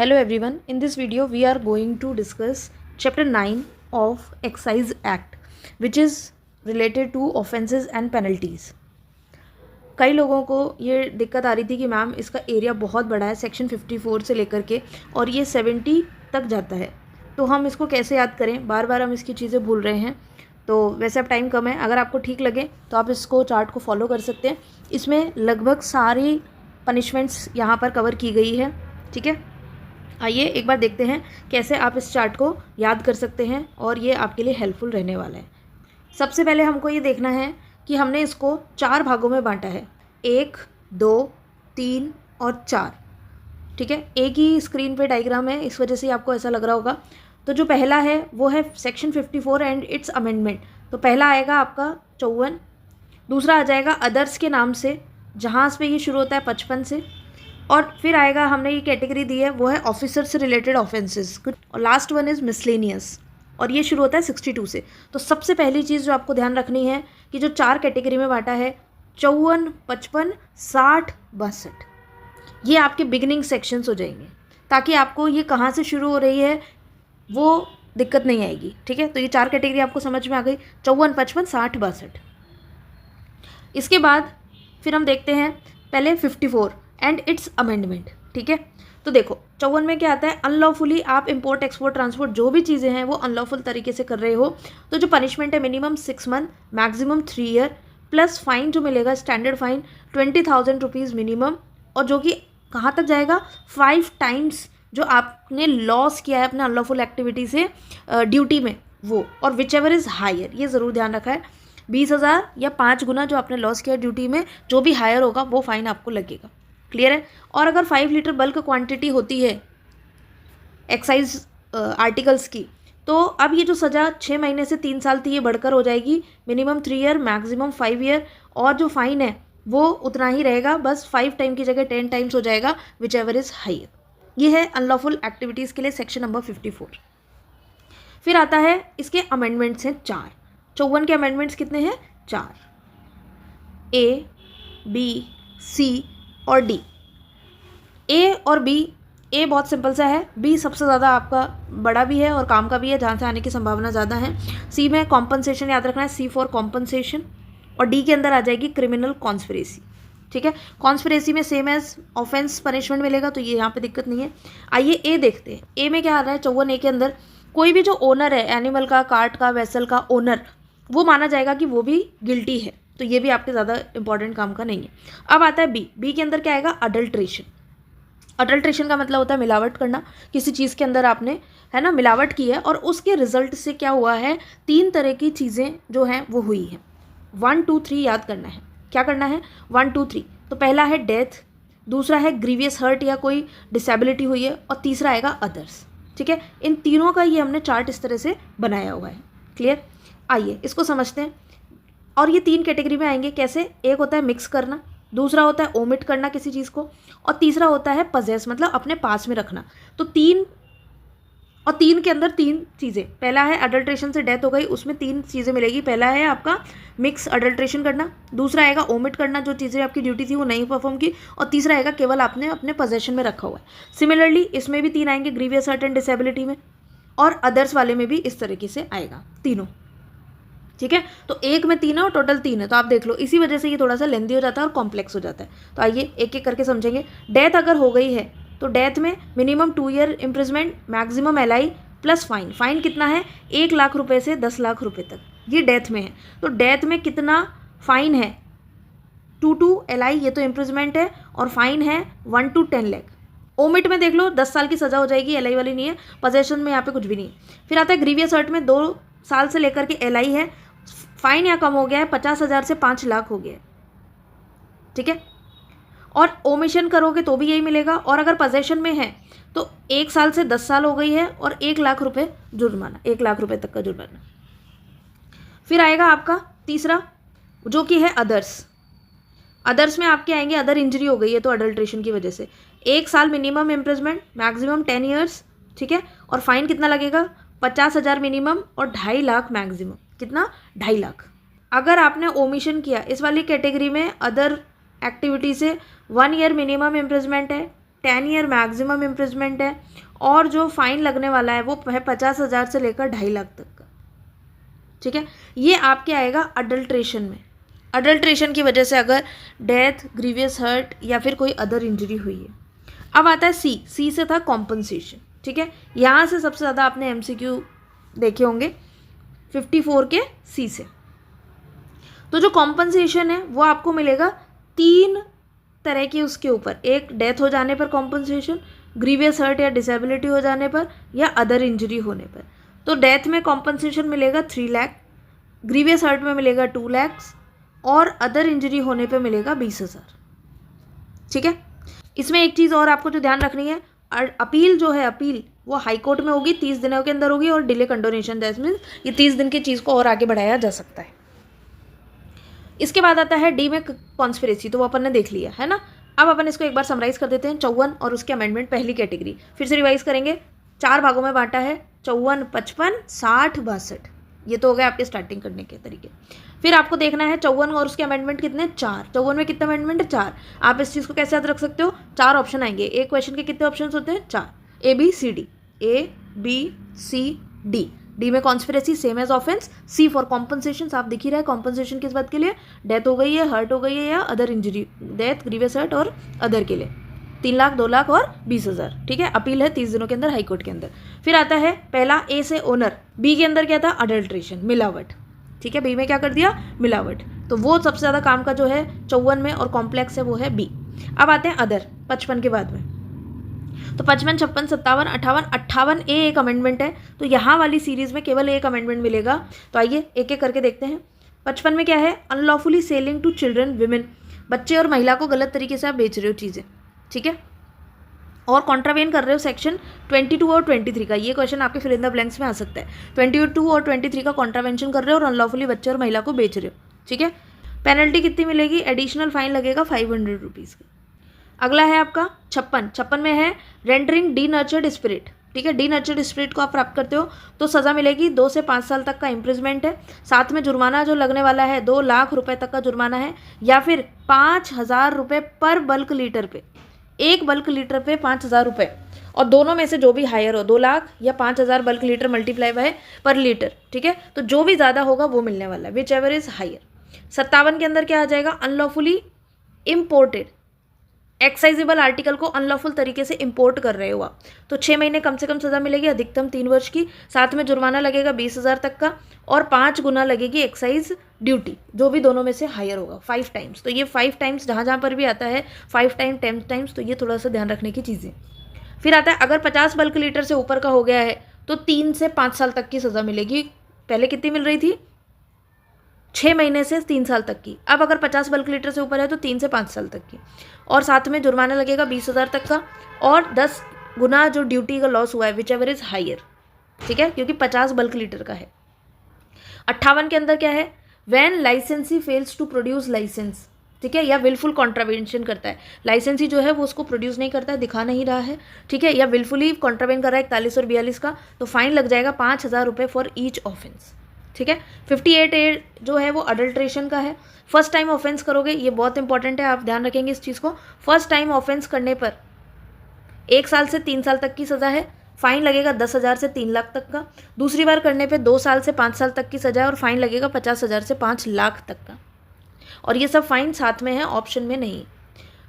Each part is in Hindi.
Hello everyone, in this video we are going to discuss chapter 9 of Excise Act which is related to offences and penalties. कई लोगों को ये दिक्कत आ रही थी कि मैम इसका एरिया बहुत बड़ा है, सेक्शन 54 से लेकर के और ये 70 तक जाता है, तो हम इसको कैसे याद करें, बार बार हम इसकी चीज़ें भूल रहे हैं। तो वैसे अब टाइम कम है, अगर आपको ठीक लगे तो आप इसको चार्ट को फॉलो कर सकते हैं। इसमें लगभग सारी पनिशमेंट्स यहाँ पर कवर की गई है, ठीक है। आइए एक बार देखते हैं कैसे आप इस चार्ट को याद कर सकते हैं और ये आपके लिए हेल्पफुल रहने वाला है। सबसे पहले हमको ये देखना है कि हमने इसको 4 भागों में बांटा है, 1, 2, 3 और 4, ठीक है। एक ही स्क्रीन पे डायग्राम है, इस वजह से आपको ऐसा लग रहा होगा। तो जो पहला है वो है सेक्शन 54 एंड इट्स अमेंडमेंट। तो पहला आएगा आपका 54, दूसरा आ जाएगा अदर्स के नाम से, जहाँ पे ये शुरू होता है 55 से, और फिर आएगा, हमने ये कैटेगरी दी है वो है ऑफिसर से रिलेटेड ऑफेंसेस, और लास्ट वन इज़ मिसलेनियस और ये शुरू होता है 62 से। तो सबसे पहली चीज़ जो आपको ध्यान रखनी है कि जो 4 कैटेगरी में बांटा है 54, 55, 60, 62, ये आपके बिगिनिंग सेक्शंस हो जाएंगे, ताकि आपको ये कहाँ से शुरू हो रही है वो दिक्कत नहीं आएगी, ठीक है। तो ये 4 कैटेगरी आपको समझ में आ गई, 54, 55, 60, 62। इसके बाद फिर हम देखते हैं पहले 54 एंड इट्स अमेंडमेंट, ठीक है। तो देखो 54 में क्या आता है, अनलॉफुली आप इंपोर्ट एक्सपोर्ट ट्रांसपोर्ट जो भी चीज़ें हैं वो अनलॉफुल तरीके से कर रहे हो तो जो पनिशमेंट है minimum 6 month maximum 3 year plus fine जो मिलेगा स्टैंडर्ड फाइन 20,000 रुपीज़ मिनिमम, और जो कि कहाँ तक जाएगा 5 टाइम्स जो आपने लॉस किया है अपने अनलॉफुल एक्टिविटी से ड्यूटी में वो, और विच एवर इज़ हायर, ये ज़रूर ध्यान रखा है 20,000 या 5 गुना जो आपने लॉस किया ड्यूटी में, जो भी हायर होगा वो फाइन आपको लगेगा, क्लियर है। और अगर 5 लीटर बल्क क्वांटिटी होती है एक्साइज आर्टिकल्स की, तो अब ये जो सज़ा 6 महीने से 3 साल थी ये बढ़कर हो जाएगी मिनिमम 3 ईयर मैक्सिमम 5 ईयर, और जो फाइन है वो उतना ही रहेगा, बस 5 टाइम की जगह 10 टाइम्स हो जाएगा विच एवर इज़ हायर। ये है अनलॉफुल एक्टिविटीज़ के लिए सेक्शन नंबर 54। फिर आता है इसके अमेंडमेंट्स हैं 4। 54 के अमेंडमेंट्स कितने हैं, 4, A, B, C और D। A और B, A बहुत सिंपल सा है, B सबसे ज़्यादा आपका बड़ा भी है और काम का भी है, जहाँ से आने की संभावना ज़्यादा है। C में कॉम्पनसेशन याद रखना है, C फॉर कॉम्पनसेशन, और D के अंदर आ जाएगी क्रिमिनल कॉन्स्पिरेसी, ठीक है। कॉन्स्पिरेसी में सेम एज ऑफेंस पनिशमेंट मिलेगा, तो ये यहाँ पे दिक्कत नहीं है। आइए A देखते हैं, A में क्या आ रहा है 54A के अंदर, कोई भी जो ओनर है एनिमल का, कार्ट का, वेसल का ओनर, वो माना जाएगा कि वो भी गिल्टी है, तो ये भी आपके ज़्यादा इंपॉर्टेंट काम का नहीं है। अब आता है बी के अंदर क्या आएगा, अडल्ट्रेशन। अडल्ट्रेशन का मतलब होता है मिलावट करना, किसी चीज़ के अंदर आपने है ना मिलावट की है और उसके रिजल्ट से क्या हुआ है, 3 तरह की चीज़ें जो हैं वो हुई हैं। 1, 2, 3 याद करना है, क्या करना है 1, 2, 3। तो पहला है डेथ, दूसरा है ग्रीवियस हर्ट या कोई डिसेबिलिटी हुई है, और तीसरा आएगा अदर्स, ठीक है। इन तीनों का ये हमने चार्ट इस तरह से बनाया हुआ है, क्लियर। आइए इसको समझते हैं, और ये 3 कैटेगरी में आएंगे कैसे, एक होता है मिक्स करना, दूसरा होता है ओमिट करना किसी चीज़ को, और तीसरा होता है पजेस मतलब अपने पास में रखना। तो 3 के अंदर 3 चीज़ें, पहला है अडल्ट्रेशन से डेथ हो गई, उसमें 3 चीज़ें मिलेगी। पहला है आपका मिक्स अडल्ट्रेशन करना, दूसरा आएगा ओमिट करना, जो चीज़ें आपकी ड्यूटी थी वो नहीं परफॉर्म की, और तीसरा आएगा केवल आपने अपने पोजेशन में रखा हुआ है। सिमिलरली इसमें भी 3 आएंगे, ग्रीवियस हर्ट एंड डिसेबिलिटी में, और अदर्स वाले में भी इस तरीके से आएगा तीनों, ठीक है। तो एक में 3 है और टोटल 3 है, तो आप देख लो, इसी वजह से ये थोड़ा सा लेंदी हो जाता है और कॉम्प्लेक्स हो जाता है। तो आइए एक एक करके समझेंगे। डेथ अगर हो गई है तो डेथ में minimum 2 year imprisonment maximum LI plus fine. Fine कितना है, 1 लाख रुपए से 10 लाख रुपए तक, ये डेथ में है। तो डेथ में कितना फाइन है, 2 LI, ये तो इम्प्रिजमेंट है, और फाइन है 1 to 10 लाख। ओमिट में देख लो 10 साल की सज़ा हो जाएगी, LI वाली नहीं है, पोजेशन में यहाँ पे कुछ भी नहीं है। फिर आता है ग्रीवियस हर्ट में 2 साल से लेकर के LI है, फाइन यहाँ कम हो गया है, 50,000 से 5 लाख हो गया है, ठीक है। और ओमिशन करोगे तो भी यही मिलेगा, और अगर पोजेशन में है तो 1 साल से 10 साल हो गई है, और 1 लाख रुपए जुर्माना, 1 लाख रुपए तक का जुर्माना। फिर आएगा आपका तीसरा जो कि है अदर्स। अदर्स में आपके आएंगे, अदर इंजरी हो गई है तो अडल्ट्रेशन की वजह से 1 साल मिनिमम इम्प्रिजमेंट मैक्सिमम 10 ईयर्स, ठीक है। और फाइन कितना लगेगा, 50,000 मिनिमम और 2.5 लाख मैक्सिमम। कितना, 2.5 लाख। अगर आपने ओमिशन किया, इस वाली कैटेगरी में अदर एक्टिविटी से 1 ईयर मिनिमम इम्प्रिजमेंट है, 10 ईयर मैक्सिमम इम्प्रिजमेंट है, और जो फाइन लगने वाला है वो है 50,000 से लेकर 2.5 लाख तक का। ठीक है, ये आपके आएगा अडल्ट्रेशन में। अडल्ट्रेशन की वजह से अगर डेथ, ग्रीवियस हर्ट या फिर कोई अदर इंजरी हुई है। अब आता है सी से था कॉम्पनसेशन। ठीक है, यहाँ से सबसे ज़्यादा आपने एमसीक्यू देखे होंगे 54 के सी से। तो जो कॉम्पनसेशन है वो आपको मिलेगा 3 तरह की उसके ऊपर, एक डेथ हो जाने पर कॉम्पनसेशन, ग्रीवियस हर्ट या डिसेबिलिटी हो जाने पर, या अदर इंजरी होने पर। तो डेथ में कॉम्पनसेशन मिलेगा 3 लाख, ग्रीवियस हर्ट में मिलेगा 2 लाख, और अदर इंजरी होने पे मिलेगा 20,000। ठीक है, इसमें एक चीज़ और आपको जो ध्यान रखनी है, अपील जो है, अपील वो हाई कोर्ट में होगी, 30 दिनों के अंदर होगी, और डिले कंडोनेशन दैट मीन्स ये 30 दिन की चीज़ को और आगे बढ़ाया जा सकता है। इसके बाद आता है डी में कॉन्स्पिरेसी, तो वो अपन ने देख लिया है ना। अब अपन इसको एक बार समराइज कर देते हैं। 54 और उसके अमेंडमेंट पहली कैटेगरी, फिर से रिवाइज करेंगे। 4 भागों में बांटा है, 54, 55, 60, 62। ये तो हो गए आपके स्टार्टिंग करने के तरीके। फिर आपको देखना है 54 और उसके अमेंडमेंट कितने, 4। 54 में कितने अमेंडमेंट है, 4। आप इस चीज़ को कैसे याद रख सकते हो, 4 ऑप्शन आएंगे। एक क्वेश्चन के कितने ऑप्शन होते हैं, 4, A B C D, A B C D। D में conspiracy same as offence. C for compensation, आप दिख ही रहा है कॉम्पनसेशन किस बात के लिए, डेथ हो गई है, हर्ट हो गई है, या other injury, death, grievous hurt और अदर के लिए। 3 लाख, 2 लाख और 20,000। ठीक है, अपील है 30 दिनों के अंदर हाई कोर्ट के अंदर। फिर आता है पहला ए से ओनर, बी के अंदर क्या था, अडल्ट्रेशन, मिलावट। ठीक है, बी में क्या कर दिया, मिलावट। तो वो सबसे ज़्यादा काम का जो है 54 में और कॉम्प्लेक्स है वो है बी। अब आते हैं अदर 55 के बाद में। तो 55, 56, 57, 58, 58 ए एक अमेंडमेंट है, तो यहाँ वाली सीरीज में केवल एक अमेंडमेंट मिलेगा। तो आइए एक एक करके देखते हैं। 55 में क्या है, unlawfully selling to children, women, बच्चे और महिला को गलत तरीके से आप बेच रहे हो चीज़ें। ठीक है, और कॉन्ट्रावेन कर रहे हो सेक्शन 22 और 23 का। ये क्वेश्चन आपके फिल इन द ब्लैंक्स में आ सकता है। 22 और 23 का कॉन्ट्रावेंशन कर रहे हो और अनलॉफुली बच्चे और महिला को बेच रहे हो। ठीक है, पेनल्टी कितनी मिलेगी, एडिशनल फाइन लगेगा 500 रुपीज़ का। अगला है आपका 56 में है रेंडरिंग डी नर्चर्ड स्पिरिट। ठीक है, डी नर्चर्ड स्पिरिट को आप प्राप्त करते हो तो सज़ा मिलेगी 2 से 5 साल तक का इम्प्रिजमेंट है, साथ में जुर्माना जो लगने वाला है 2 लाख रुपए तक का जुर्माना है, या फिर 5,000 रुपये पर बल्क लीटर पे, एक बल्क लीटर पे 5,000 रुपये, और दोनों में से जो भी हायर हो, 2 लाख या 5,000 बल्क लीटर मल्टीप्लाई है पर लीटर। ठीक है, तो जो भी ज़्यादा होगा वो मिलने वाला है, विच एवर इज़ हायर। 57 के अंदर क्या आ जाएगा, अनलॉफुली इम्पोर्टेड, एक्साइजेबल आर्टिकल को अनलॉफुल तरीके से इंपोर्ट कर रहे हो आप, तो 6 महीने कम से कम सज़ा मिलेगी, अधिकतम 3 वर्ष की, साथ में जुर्माना लगेगा 20,000 तक का, और 5 गुना लगेगी एक्साइज ड्यूटी, जो भी दोनों में से हायर होगा 5 टाइम्स। तो ये 5 टाइम्स जहाँ पर भी आता है 5 टाइम 10 टाइम्स, तो ये थोड़ा सा ध्यान रखने की चीज़ें। फिर आता है अगर 50 बल्क लीटर से ऊपर का हो गया है तो 3 से 5 साल तक की सज़ा मिलेगी। पहले कितनी मिल रही थी, 6 महीने से 3 साल तक की, अब अगर 50 बल्क लीटर से ऊपर है तो 3 से 5 साल तक की, और साथ में जुर्माना लगेगा 20,000 तक का, और 10 गुना जो ड्यूटी का लॉस हुआ है, विच एवर इज़ हायर। ठीक है, क्योंकि 50 बल्क लीटर का है। 58 के अंदर क्या है, व्हेन लाइसेंसी फेल्स टू प्रोड्यूस लाइसेंस। ठीक है, या विलफुल कॉन्ट्रावेंशन करता है, लाइसेंसी जो है वो उसको प्रोड्यूस नहीं करता है, दिखा नहीं रहा है। ठीक है, या विलफुली कॉन्ट्रावेन कर रहा है 41 और 42 का, तो फाइन लग जाएगा 5,000 रुपये फॉर ईच ऑफेंस। ठीक है, 58A जो है वो अडल्ट्रेशन का है। फर्स्ट टाइम ऑफेंस करोगे, ये बहुत इंपॉर्टेंट है, आप ध्यान रखेंगे इस चीज़ को। फर्स्ट टाइम ऑफेंस करने पर 1 साल से 3 साल तक की सज़ा है, फाइन लगेगा 10,000 से 3 लाख तक का। दूसरी बार करने पे 2 साल से 5 साल तक की सज़ा है और फाइन लगेगा 50,000 से 5 लाख तक का, और ये सब फाइन साथ में है, ऑप्शन में नहीं।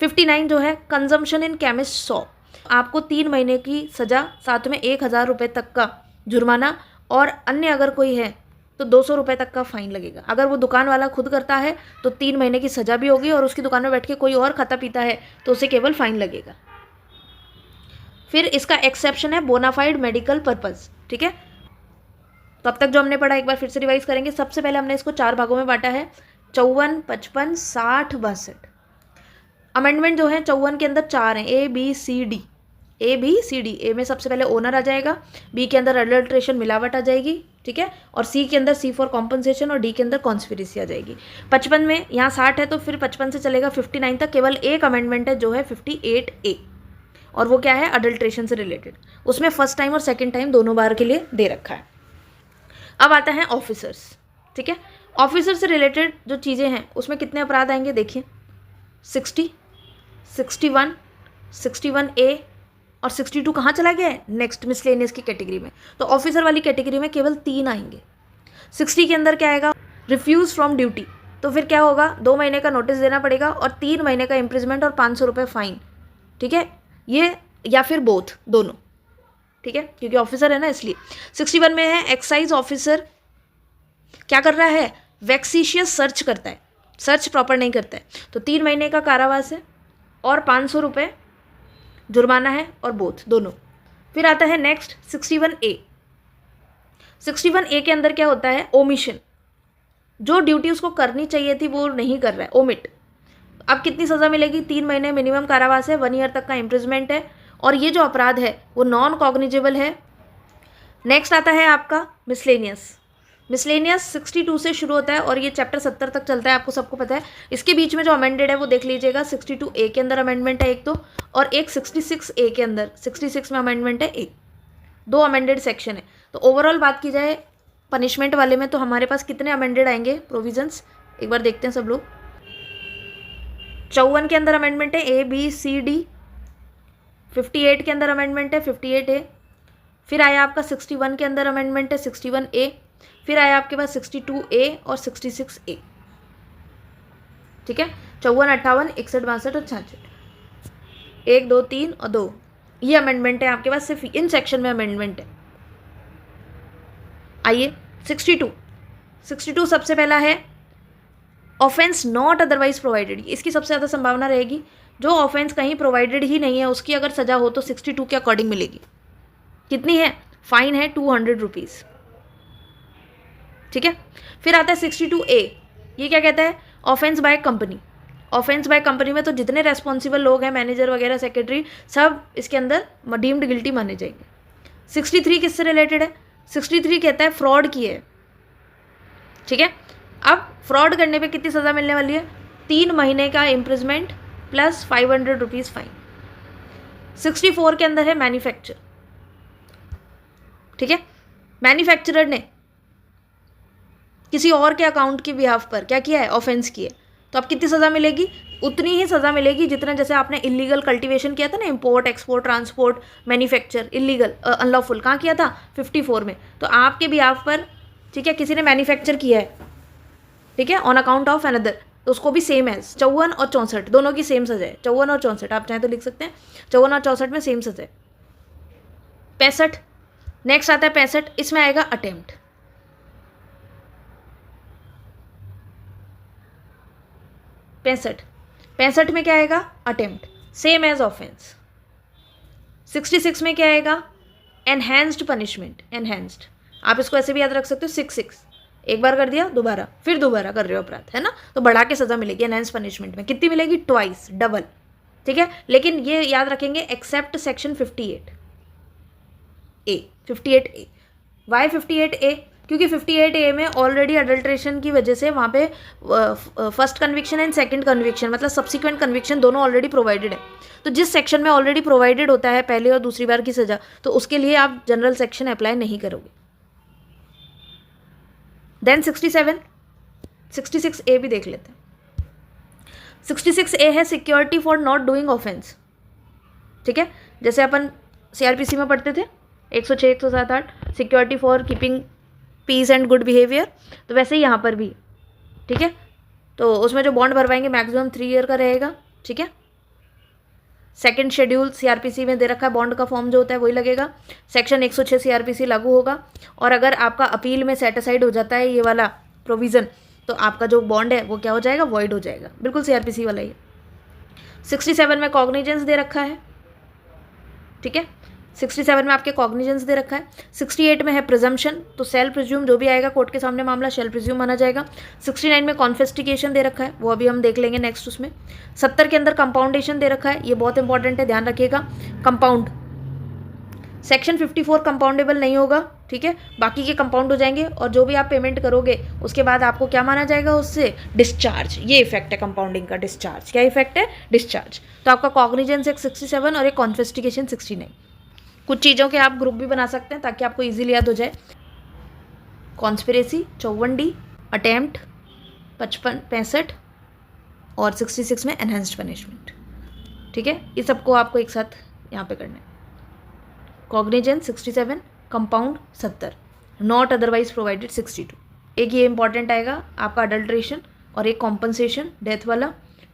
59 जो है कंजम्पशन इन केमिस्ट 100, आपको 3 महीने की सज़ा, साथ में 1,000 रुपये तक का जुर्माना, और अन्य अगर कोई है तो 200 रुपये तक का फाइन लगेगा। अगर वो दुकान वाला खुद करता है तो 3 महीने की सज़ा भी होगी, और उसकी दुकान में बैठ के कोई और खाता पीता है तो उसे केवल फाइन लगेगा। फिर इसका एक्सेप्शन है बोनाफाइड मेडिकल पर्पज़। ठीक है, तो अब तक जो हमने पढ़ा एक बार फिर से रिवाइज करेंगे। सबसे पहले हमने इसको 4 भागों में बांटा है, 54, 55, 60, 62। अमेंडमेंट जो है 54 के अंदर 4 हैं, A B C D, A B C D। ए में सबसे पहले ओनर आ जाएगा, बी के अंदर अडल्ट्रेशन मिलावट आ जाएगी, ठीक है, और सी के अंदर सी फॉर कॉम्पनसेशन, और डी के अंदर कॉन्स्पिरेसी आ जाएगी। 55 में यहाँ 60 है तो फिर 55 से चलेगा 59 तक, केवल एक अमेंडमेंट है जो है 58A, और वो क्या है, अडल्ट्रेशन से रिलेटेड। उसमें फर्स्ट टाइम और सेकेंड टाइम दोनों बार के लिए दे रखा है। अब आता है ऑफिसर्स। ठीक है, ऑफिसर से रिलेटेड जो चीज़ें हैं उसमें कितने अपराध आएंगे देखिए, 60, 61, 61A और 62 कहाँ चला गया है? नेक्स्ट मिसलेनियस की कैटेगरी में। तो ऑफिसर वाली कैटेगरी में केवल 3 आएंगे। 60 के अंदर क्या आएगा? Refuse from duty. तो फिर क्या होगा? 2 महीने का नोटिस देना पड़ेगा और 3 महीने का इम्प्रिजमेंट और 500 रुपये फाइन। ठीक है, ये या फिर बोथ, दोनों। ठीक है, क्योंकि ऑफिसर है ना इसलिए। 61 में है एक्साइज ऑफिसर क्या कर रहा है? वैक्सीशियस सर्च करता है, सर्च प्रॉपर नहीं करता है, तो 3 महीने का कारावास है और 500 रुपये जुर्माना है, और बोथ, दोनों। फिर आता है नेक्स्ट 61A। 61A के अंदर क्या होता है? ओमिशन। जो ड्यूटी उसको करनी चाहिए थी वो नहीं कर रहा है, ओमिट। अब कितनी सज़ा मिलेगी? 3 महीने मिनिमम कारावास है, 1 ईयर तक का इम्प्रिजमेंट है, और ये जो अपराध है वो नॉन कॉग्निजेबल है। नेक्स्ट आता है आपका मिसलेनियस। मिसलेनियस 62 से शुरू होता है और ये चैप्टर 70 तक चलता है, आपको सबको पता है। इसके बीच में जो अमेंडेड है वो देख लीजिएगा। 62A के अंदर अमेंडमेंट है एक तो, और एक 66A के अंदर, 66 में अमेंडमेंट है एक। 2 अमेंडेड सेक्शन है। तो ओवरऑल बात की जाए पनिशमेंट वाले में, तो हमारे पास कितने अमेंडेड आएंगे प्रोविजंस, एक बार देखते हैं सब लोग। 54 के अंदर अमेंडमेंट है ABCD। 58 के अंदर अमेंडमेंट है 58A। फिर आया आपका 61 के अंदर अमेंडमेंट है 61A। फिर आया आपके पास 62A और 66A। ठीक है, 54, 58, 61, 62 और 66, 1, 2, 3 और 2, ये अमेंडमेंट है आपके पास, सिर्फ इन सेक्शन में अमेंडमेंट है। आइए 62 सबसे पहला है ऑफेंस नॉट अदरवाइज प्रोवाइडेड। इसकी सबसे ज़्यादा संभावना रहेगी, जो ऑफेंस कहीं प्रोवाइडेड ही नहीं है उसकी अगर सजा हो तो 62 के अकॉर्डिंग मिलेगी। कितनी है? फाइन है 200 रुपीज़। ठीक है, फिर आता है 62A। ये क्या कहता है? Offence by company. Offence by company में तो जितने रेस्पॉन्सिबल लोग हैं, मैनेजर वगैरह, सेक्रेटरी, सब इसके अंदर डीम्ड गिल्टी माने जाएंगे। 63 किससे रिलेटेड है? 63 कहता है फ्रॉड की है। ठीक है, अब फ्रॉड करने पे कितनी सज़ा मिलने वाली है? 3 महीने का इम्प्रिजमेंट प्लस 500 रुपीज़ फाइन। 64 के अंदर है मैन्युफैक्चर। ठीक है, मैन्युफैक्चरर ने किसी और के अकाउंट के बिहाफ पर क्या किया है? ऑफेंस किया है। तो अब कितनी सज़ा मिलेगी? उतनी ही सज़ा मिलेगी जितना जैसे आपने इलीगल कल्टीवेशन किया था ना, import, export, transport, manufacture, illegal, unlawful, कहाँ किया था? 54 में। तो आपके बिहाफ पर, ठीक है, किसी ने मैन्युफैक्चर किया है, ठीक है, ऑन अकाउंट ऑफ अनदर, तो उसको भी सेम है। 54 और 64 दोनों की सेम सज़ा है। 54 और 64 आप चाहें तो लिख सकते हैं, 54 और 64 में सेम सज़ा है। 65 नेक्स्ट आता है 65, इसमें आएगा अटेम्प्ट। 65 में क्या आएगा? Attempt, same as offence. 66 में क्या आएगा? Enhanced punishment. एनहेंस्ड आप इसको ऐसे भी याद रख सकते हो, 66 एक बार कर दिया, दोबारा, फिर दोबारा कर रहे हो अपराध, है ना, तो बढ़ा के सज़ा मिलेगी। एनहेंस्ड पनिशमेंट में कितनी मिलेगी? Twice, double. ठीक है, लेकिन ये याद रखेंगे accept section 58A। 58A Y 58A? क्योंकि 58A में ऑलरेडी अडल्ट्रेशन की वजह से वहाँ पे first conviction and second conviction, मतलब सब्सिक्वेंट कन्विक्शन, दोनों ऑलरेडी प्रोवाइडेड है। तो जिस सेक्शन में ऑलरेडी प्रोवाइडेड होता है पहले और दूसरी बार की सज़ा, तो उसके लिए आप जनरल सेक्शन अप्लाई नहीं करोगे। देन 66A भी देख लेते हैं। 66A है security for not doing offence. ठीक है, जैसे अपन CRPC में पढ़ते थे 106, 107, 8, security for keeping peace and good behaviour, तो वैसे ही यहाँ पर भी। ठीक है, तो उसमें जो बॉन्ड भरवाएंगे मैक्सिमम 3 ईयर का रहेगा। ठीक है, सेकंड शेड्यूल CRPC में दे रखा है, बॉन्ड का फॉर्म जो होता है वही लगेगा। सेक्शन 106 CRPC लागू होगा, और अगर आपका अपील में सेटिसाइड हो जाता है ये वाला प्रोविज़न, तो आपका जो बॉन्ड है वो क्या हो जाएगा? वॉइड हो जाएगा। बिल्कुल CRPC वाला ही। 67 में कॉग्निजेंस दे रखा है। ठीक है, 67 में आपके कॉग्निजेंस दे रखा है। 68 में है प्रिजम्पशन, तो सेल प्रिज्यूम, जो भी आएगा कोर्ट के सामने मामला शेल प्रिज्यूम माना जाएगा। 69 में कॉन्फिस्टिकेशन दे रखा है, वो अभी हम देख लेंगे नेक्स्ट उसमें। 70 के अंदर कंपाउंडेशन दे रखा है, ये बहुत इंपॉर्टेंट है, ध्यान रखिएगा। कंपाउंड सेक्शन 54 कंपाउंडेबल नहीं होगा। ठीक है, बाकी के कंपाउंड हो जाएंगे, और जो भी आप पेमेंट करोगे उसके बाद आपको क्या माना जाएगा? उससे डिस्चार्ज। ये इफेक्ट है कंपाउंडिंग का, डिस्चार्ज। क्या इफेक्ट है? डिस्चार्ज। तो आपका कॉग्निजेंस एक 67 और एक कॉन्फिस्टिकेशन 69। कुछ चीज़ों के आप ग्रुप भी बना सकते हैं ताकि आपको इजीली याद हो जाए। कॉन्स्पिरेसी 54D, अटेम्प्ट 65 और 66 में एनहेंस्ड पनिशमेंट। ठीक है, ये सबको आपको एक साथ यहाँ पे करना है। Cognizance 67, compound 70, not otherwise provided 62। एक ये इंपॉर्टेंट आएगा आपका अडल्ट्रेशन, और एक कॉम्पनसेशन डेथ वाला,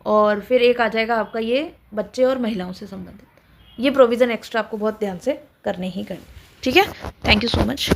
और फिर एक आ जाएगा आपका ये बच्चे और महिलाओं से संबंधित। ये प्रोविज़न एक्स्ट्रा आपको बहुत ध्यान से करने ही करने। ठीक है, थैंक यू सो मच।